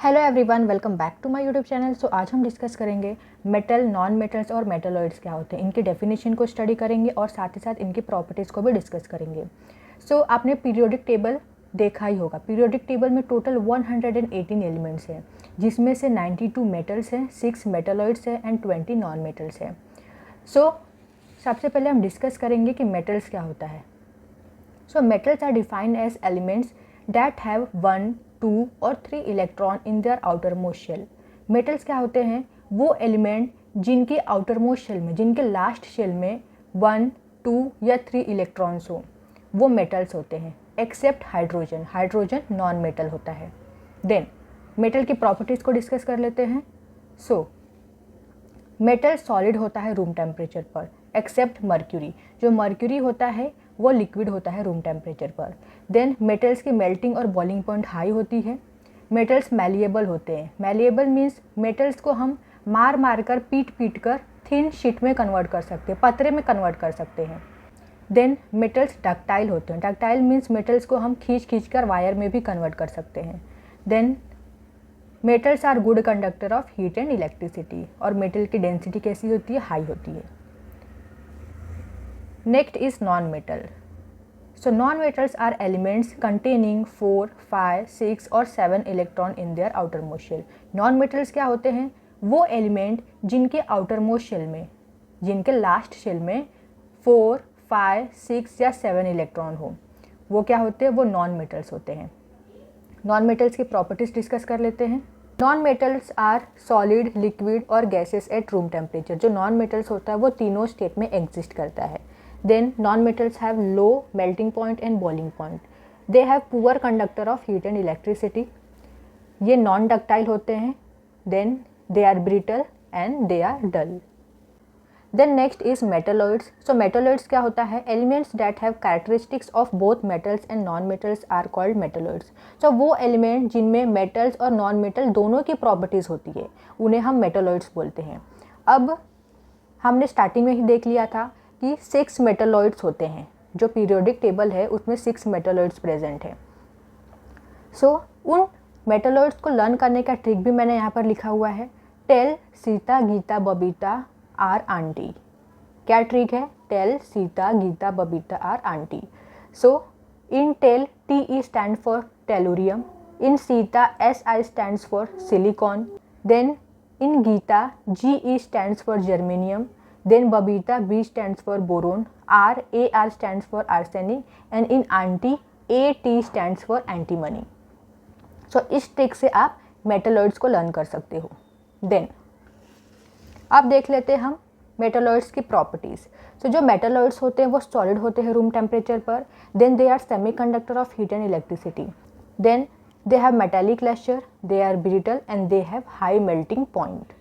Hello everyone, welcome back to my YouTube channel. So आज हम discuss करेंगे metal, non metals और metalloids क्या होते हैं। इनकी डेफिनेशन को स्टडी करेंगे और साथ ही साथ इनकी प्रॉपर्टीज़ को भी डिस्कस करेंगे। सो आपने पीरियोडिक टेबल देखा ही होगा। पीरियोडिक टेबल में टोटल 118 एलिमेंट्स हैं, जिसमें से 92 मेटल्स हैं, 6 मेटलॉइड्स हैं एंड 20 नॉन मेटल्स हैं। सो सबसे पहले हम डिस्कस करेंगे कि मेटल्स क्या होता है। So metals are defined as elements that have 1, 2 और 3 electron in their outermost shell. Metals क्या होते हैं? वो एलिमेंट जिनके आउटर मोस्ट शेल में, जिनके लास्ट शेल में 1, 2 या 3 इलेक्ट्रॉन्स हो, वो मेटल्स होते हैं। Except hydrogen, hydrogen non metal होता है। देन मेटल की प्रॉपर्टीज़ को डिस्कस कर लेते हैं। सो मेटल सॉलिड होता है रूम टेम्परेचर पर, एक्सेप्ट मर्क्यूरी। जो मर्क्यूरी होता है वो लिक्विड होता है रूम टेम्परेचर पर। देन मेटल्स की मेल्टिंग और बॉइलिंग पॉइंट हाई होती है। मेटल्स मैलिएबल होते हैं। मैलिएबल मीन्स मेटल्स को हम मार कर पीट कर थिन शीट में कन्वर्ट कर सकते हैं, पतरे में कन्वर्ट कर सकते हैं। देन मेटल्स डक्टाइल होते हैं। डक्टाइल मीन्स मेटल्स को हम खींच कर वायर में भी कन्वर्ट कर सकते हैं। Then metals are good conductor of heat and electricity. और मेटल की डेंसिटी कैसी होती है? हाई होती है। Next is non metal. So non-metals are elements containing 4, 5, 6 और 7 electron in their outermost shell. Non-metals क्या होते हैं? वो एलिमेंट जिनके outermost shell में, जिनके लास्ट शेल में 4, 5, 6 या 7 इलेक्ट्रॉन हो, वो क्या होते हैं? वो नॉन मेटल्स होते हैं। नॉन मेटल्स की प्रॉपर्टीज डिस्कस कर लेते हैं। Non metals are solid, liquid और गैसेस एट रूम टेम्परेचर। जो नॉन मेटल्स होता है वो तीनों स्टेट में एग्जिस्ट करता है। Then non-metals have low melting point and boiling point. They have poor conductor of heat and electricity. ये non ductile होते हैं. Then they are brittle and they are dull. Then next is metalloids. So metalloids क्या होता है? Elements that have characteristics of both metals and non-metals are called metalloids. So वो element जिनमें metals और non-metal दोनों की properties होती है, उन्हें हम metalloids बोलते हैं। अब हमने स्टार्टिंग में ही देख लिया था कि 6 मेटलॉइड्स होते हैं। जो पीरियोडिक टेबल है उसमें 6 मेटलॉइड्स प्रेजेंट है। सो उन मेटलॉइड्स को लर्न करने का ट्रिक भी मैंने यहाँ पर लिखा हुआ है। Tell Sita Geeta Babita are aunty. क्या ट्रिक है? Tell Sita Geeta Babita are aunty. So in tell TE stand for tellurium, in Sita SI stands for silicon, then in Geeta, GE stands for germanium, then Babita, B stands for boron, AR stands for arsenic, and in anti, AT stands for antimony. So इस trick से आप metalloids को learn कर सकते हो। Then अब देख लेते हैं हम मेटलॉइड्स की प्रॉपर्टीज़। सो जो मेटलॉइड्स होते हैं वो सॉलिड होते हैं रूम टेम्परेचर पर। Then they are semi conductor of heat and electricity. Then they have metallic luster, they are brittle and they have high melting point.